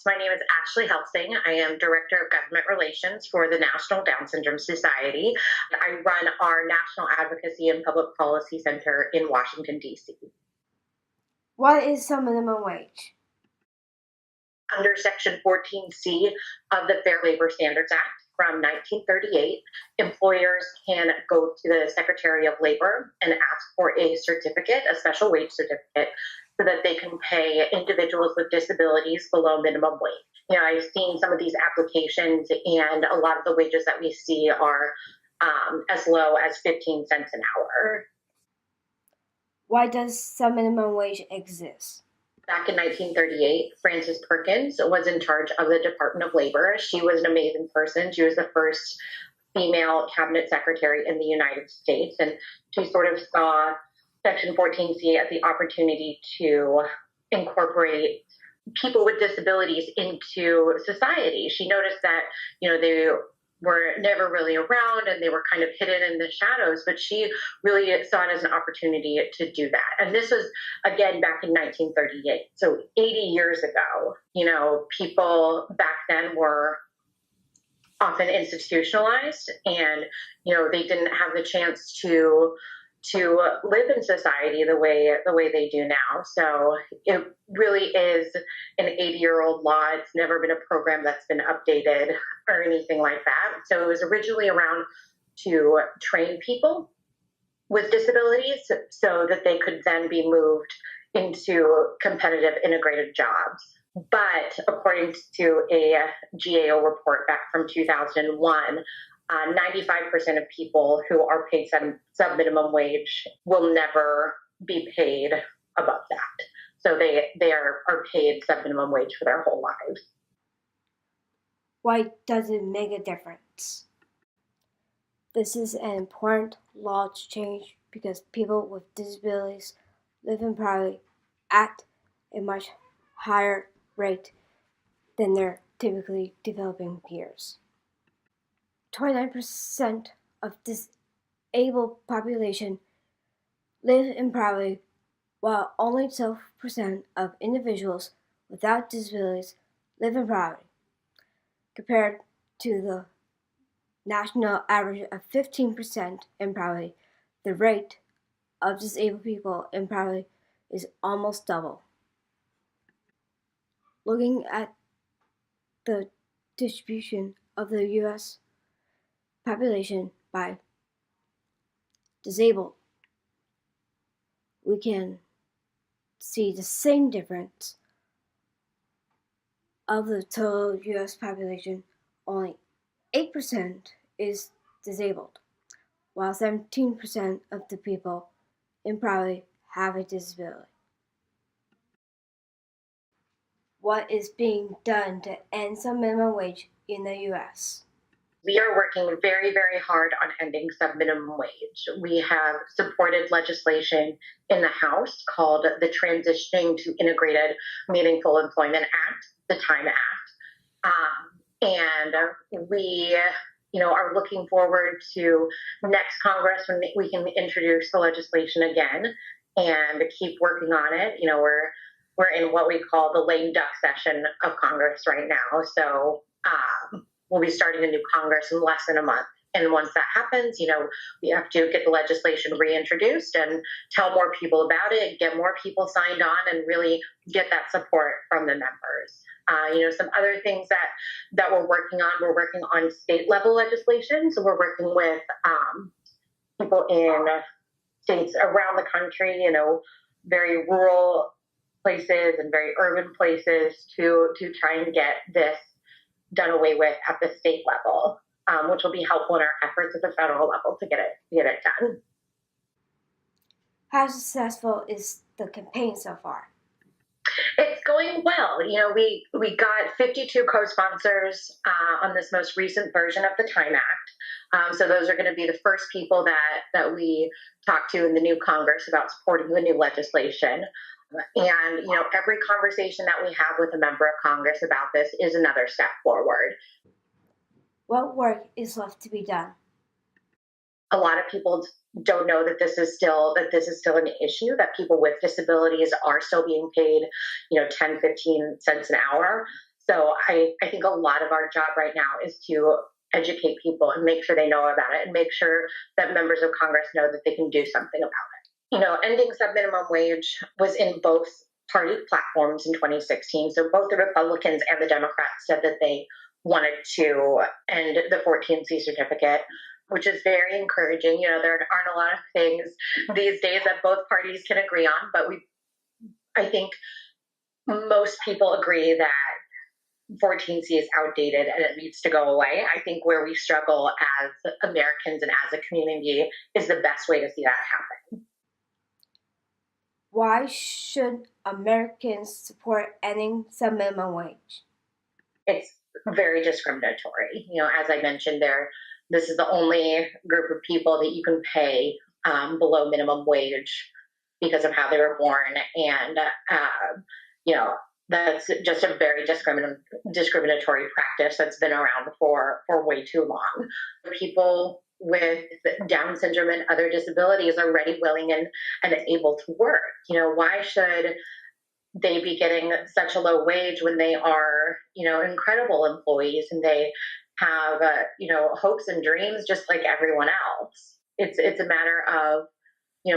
My name is Ashley Helsing. I am Director of Government Relations for the National Down Syndrome Society. I run our National Advocacy and Public Policy Center in Washington, D.C. What is subminimum wage? Under Section 14C of the Fair Labor Standards Act from 1938, employers can go to the Secretary of Labor and ask for a certificate, a special wage certificate, so that they can pay individuals with disabilities below minimum wage. I've seen some of these applications, and a lot of the wages that we see are as low as 15 cents an hour. Why does subminimum wage exist? Back in 1938, Frances Perkins was in charge of the Department of Labor. She was an amazing person. She was the first female cabinet secretary in the United States, and she sort of saw Section 14C as the opportunity to incorporate people with disabilities into society. She noticed that, they were never really around and they were kind of hidden in the shadows, but she really saw it as an opportunity to do that. And this was, again, back in 1938. So 80 years ago, people back then were often institutionalized, and, they didn't have the chance to live in society the way they do now. So it really is an 80-year-old law. It's never been a program that's been updated or anything like that. So it was originally around to train people with disabilities so that they could then be moved into competitive integrated jobs. But according to a GAO report back from 2001, 95% of people who are paid subminimum wage will never be paid above that. So they are paid subminimum wage for their whole lives. Why does it make a difference? This is an important law change because people with disabilities live in poverty at a much higher rate than their typically developing peers. 29% of disabled population live in poverty, while only 12% of individuals without disabilities live in poverty. Compared to the national average of 15% in poverty, the rate of disabled people in poverty is almost double. Looking at the distribution of the U.S. population by disabled, we can see the same difference. Of the total U.S. population, only 8% is disabled, while 17% of the people in poverty have a disability. What is being done to end subminimum wage in the U.S.? We are working very, very hard on ending subminimum wage. We have supported legislation in the House called the Transitioning to Integrated Meaningful Employment Act, the TIME Act. And we are looking forward to next Congress when we can introduce the legislation again and keep working on it. We're in what we call the lame duck session of Congress right now. So we'll be starting a new Congress in less than a month. And once that happens, we have to get the legislation reintroduced and tell more people about it, get more people signed on, and really get that support from the members. Some other things that we're working on state level legislation. So we're working with people in states around the country, very rural places and very urban places to try and get this done away with at the state level, which will be helpful in our efforts at the federal level to get it done. How successful is the campaign so far? It's going well. We got 52 co-sponsors on this most recent version of the TIME Act. So those are going to be the first people that we talk to in the new Congress about supporting the new legislation. And, every conversation that we have with a member of Congress about this is another step forward. What work is left to be done? A lot of people don't know that this is still an issue, that people with disabilities are still being paid, 10, 15 cents an hour. So I think a lot of our job right now is to educate people and make sure they know about it and make sure that members of Congress know that they can do something about it. Ending subminimum wage was in both party platforms in 2016. So both the Republicans and the Democrats said that they wanted to end the 14C certificate, which is very encouraging. There aren't a lot of things these days that both parties can agree on, but I think most people agree that 14C is outdated and it needs to go away. I think where we struggle as Americans and as a community is the best way to see that happen. Why should Americans support ending subminimum wage? It's very discriminatory. As I mentioned this is the only group of people that you can pay below minimum wage because of how they were born. And, that's just a very discriminatory practice that's been around for way too long. People with Down syndrome and other disabilities are ready, willing, and able to work. Why should they be getting such a low wage when they are, incredible employees and they have, hopes and dreams just like everyone else? It's a matter of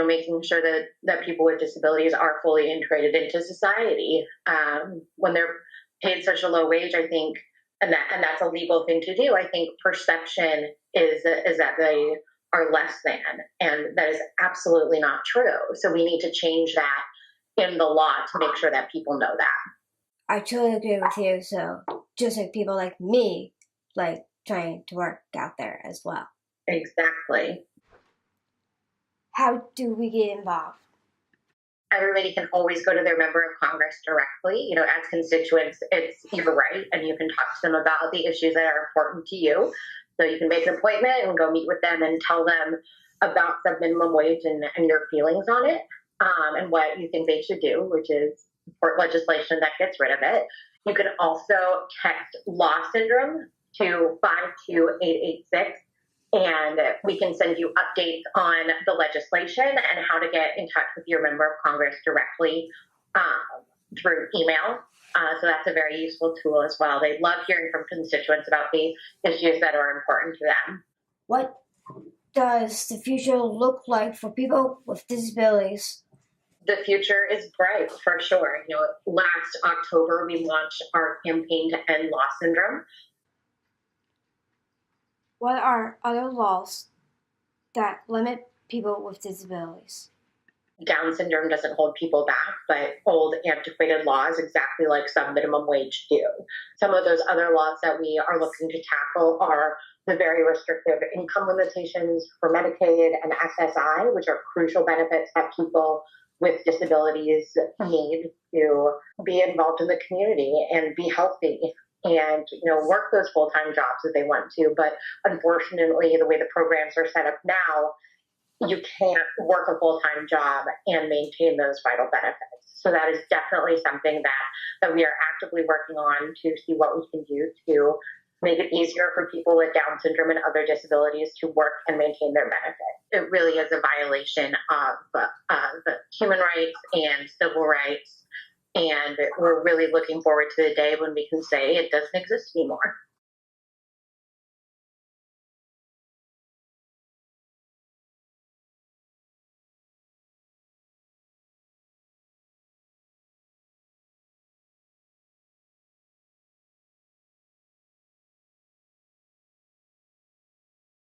making sure that people with disabilities are fully integrated into society. When they're paid such a low wage, I think, and that's a legal thing to do. I think perception is that they are less than, and that is absolutely not true. So we need to change that in the law to make sure that people know that. I totally agree with you. So just like people like me, like trying to work out there as well. Exactly. How do we get involved? Everybody can always go to their member of Congress directly. As constituents, it's your right, and you can talk to them about the issues that are important to you. So you can make an appointment and go meet with them and tell them about subminimum wage and your feelings on it, and what you think they should do, which is support legislation that gets rid of it. You can also text law syndrome to 52886. And we can send you updates on the legislation and how to get in touch with your member of Congress directly through email. So that's a very useful tool as well. They love hearing from constituents about the issues that are important to them. What does the future look like for people with disabilities? The future is bright, for sure. Last October, we launched our campaign to end law syndrome. What are other laws that limit people with disabilities? Down syndrome doesn't hold people back, but old, antiquated laws, exactly like subminimum wage, do. Some of those other laws that we are looking to tackle are the very restrictive income limitations for Medicaid and SSI, which are crucial benefits that people with disabilities need to be involved in the community and be healthy and work those full-time jobs if they want to. But unfortunately, the way the programs are set up now, you can't work a full-time job and maintain those vital benefits. So that is definitely something that we are actively working on to see what we can do to make it easier for people with Down syndrome and other disabilities to work and maintain their benefits. It really is a violation of human rights and civil rights. And we're really looking forward to the day when we can say it doesn't exist anymore.